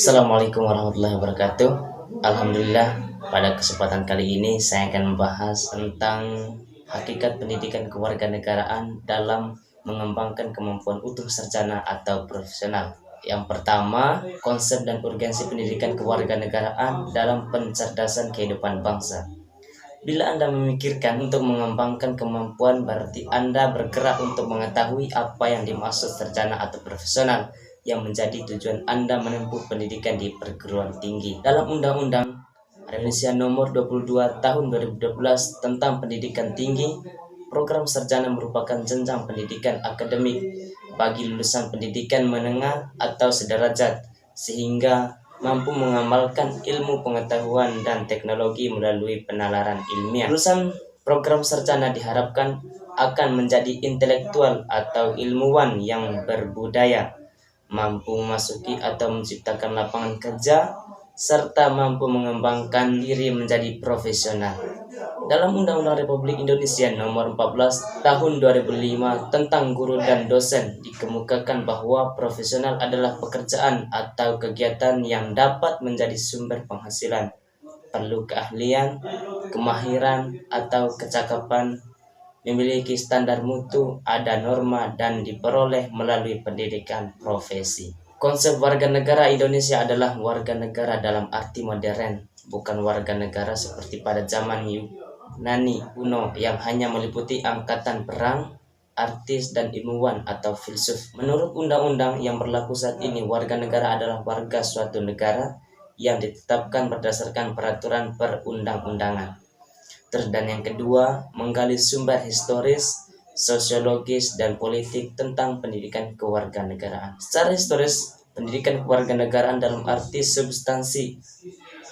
Assalamualaikum warahmatullahi wabarakatuh. Alhamdulillah, pada kesempatan kali ini saya akan membahas tentang hakikat pendidikan kewarganegaraan dalam mengembangkan kemampuan utuh sarjana atau profesional. Yang pertama, konsep dan urgensi pendidikan kewarganegaraan dalam pencerdasan kehidupan bangsa. Bila Anda memikirkan untuk mengembangkan kemampuan, berarti Anda bergerak untuk mengetahui apa yang dimaksud sarjana atau profesional yang menjadi tujuan Anda menempuh pendidikan di perguruan tinggi. Dalam Undang-Undang Indonesia Nomor 22 Tahun 2012 tentang Pendidikan Tinggi, program sarjana merupakan jenjang pendidikan akademik bagi lulusan pendidikan menengah atau sederajat, sehingga mampu mengamalkan ilmu pengetahuan dan teknologi melalui penalaran ilmiah. Lulusan program sarjana diharapkan akan menjadi intelektual atau ilmuwan yang berbudaya, mampu memasuki atau menciptakan lapangan kerja, serta mampu mengembangkan diri menjadi profesional. Dalam Undang-Undang Republik Indonesia Nomor 14 Tahun 2005 tentang guru dan dosen dikemukakan bahwa profesional adalah pekerjaan atau kegiatan yang dapat menjadi sumber penghasilan, perlu keahlian, kemahiran, atau kecakapan, memiliki standar mutu, ada norma, dan diperoleh melalui pendidikan profesi. Konsep warga negara Indonesia adalah warga negara dalam arti modern, bukan warga negara seperti pada zaman Yunani kuno yang hanya meliputi angkatan perang, artis, dan ilmuwan atau filsuf. Menurut undang-undang yang berlaku saat ini, warga negara adalah warga suatu negara yang ditetapkan berdasarkan peraturan perundang-undangan. Dan yang kedua, menggali sumber historis, sosiologis, dan politik tentang pendidikan kewarganegaraan. Secara historis, pendidikan kewarganegaraan dalam arti substansi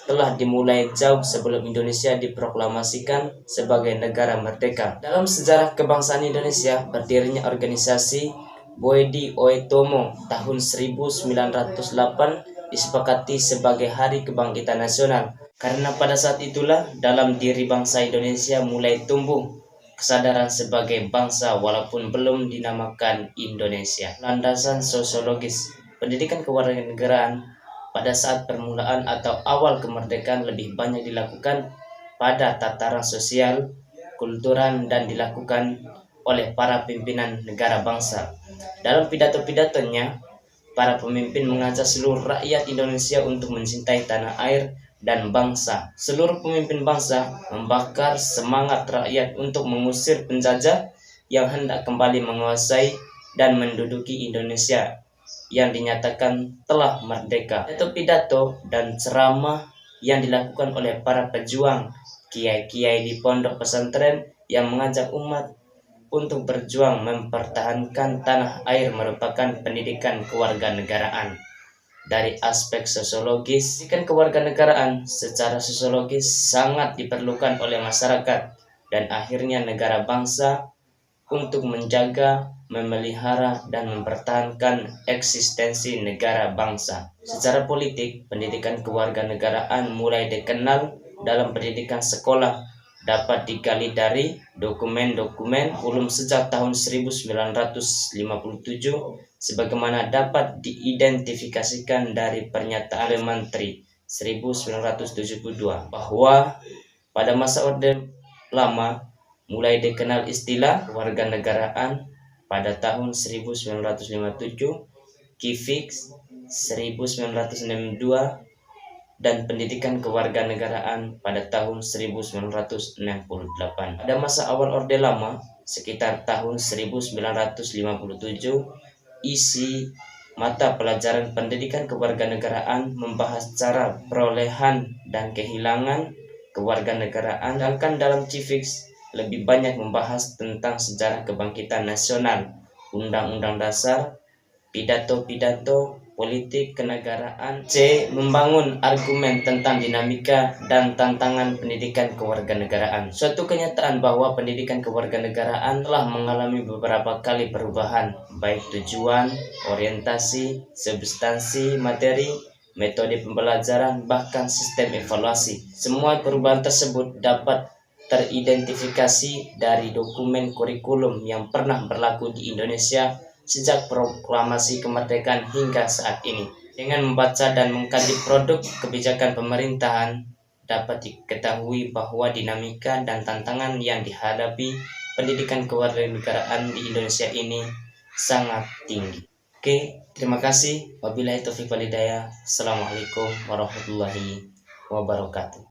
telah dimulai jauh sebelum Indonesia diproklamasikan sebagai negara merdeka. Dalam sejarah kebangsaan Indonesia, berdirinya organisasi Budi Oetomo tahun 1908 disepakati sebagai Hari Kebangkitan Nasional. Karena pada saat itulah dalam diri bangsa Indonesia mulai tumbuh kesadaran sebagai bangsa walaupun belum dinamakan Indonesia. Landasan sosiologis pendidikan kewarganegaraan pada saat permulaan atau awal kemerdekaan lebih banyak dilakukan pada tataran sosial, kultural, dan dilakukan oleh para pimpinan negara bangsa. Dalam pidato-pidatonya, para pemimpin mengajak seluruh rakyat Indonesia untuk mencintai tanah air dan bangsa. Seluruh pemimpin bangsa membakar semangat rakyat untuk mengusir penjajah yang hendak kembali menguasai dan menduduki Indonesia yang dinyatakan telah merdeka. Pidato dan ceramah yang dilakukan oleh para pejuang, kiai-kiai di pondok pesantren yang mengajak umat untuk berjuang mempertahankan tanah air merupakan pendidikan kewarganegaraan. Dari aspek sosiologis, pendidikan kewarganegaraan secara sosiologis sangat diperlukan oleh masyarakat dan akhirnya negara bangsa untuk menjaga, memelihara, dan mempertahankan eksistensi negara bangsa. Secara politik, pendidikan kewarganegaraan mulai dikenal dalam pendidikan sekolah, dapat digali dari dokumen-dokumen ulum sejak tahun 1957 sebagaimana dapat diidentifikasikan dari pernyataan Menteri 1972 bahwa pada masa Orde Lama mulai dikenal istilah kewarganegaraan pada tahun 1957, Kifix 1962, dan pendidikan kewarganegaraan pada tahun 1968. Pada masa awal Orde Lama, sekitar tahun 1957, isi mata pelajaran pendidikan kewarganegaraan membahas cara perolehan dan kehilangan kewarganegaraan, sedangkan dalam Civix lebih banyak membahas tentang sejarah kebangkitan nasional, undang-undang dasar, pidato-pidato, politik kenegaraan. C. Membangun argumen tentang dinamika dan tantangan pendidikan kewarganegaraan. Suatu kenyataan bahwa pendidikan kewarganegaraan telah mengalami beberapa kali perubahan, baik tujuan, orientasi, substansi, materi, metode pembelajaran, bahkan sistem evaluasi. Semua perubahan tersebut dapat teridentifikasi dari dokumen kurikulum yang pernah berlaku di Indonesia sejak proklamasi kemerdekaan hingga saat ini. Dengan membaca dan mengkaji produk kebijakan pemerintahan, dapat diketahui bahwa dinamika dan tantangan yang dihadapi pendidikan kewarganegaraan di Indonesia ini sangat tinggi. Oke, terima kasih. Wabillahi taufiq wal hidayah. Assalamualaikum warahmatullahi wabarakatuh.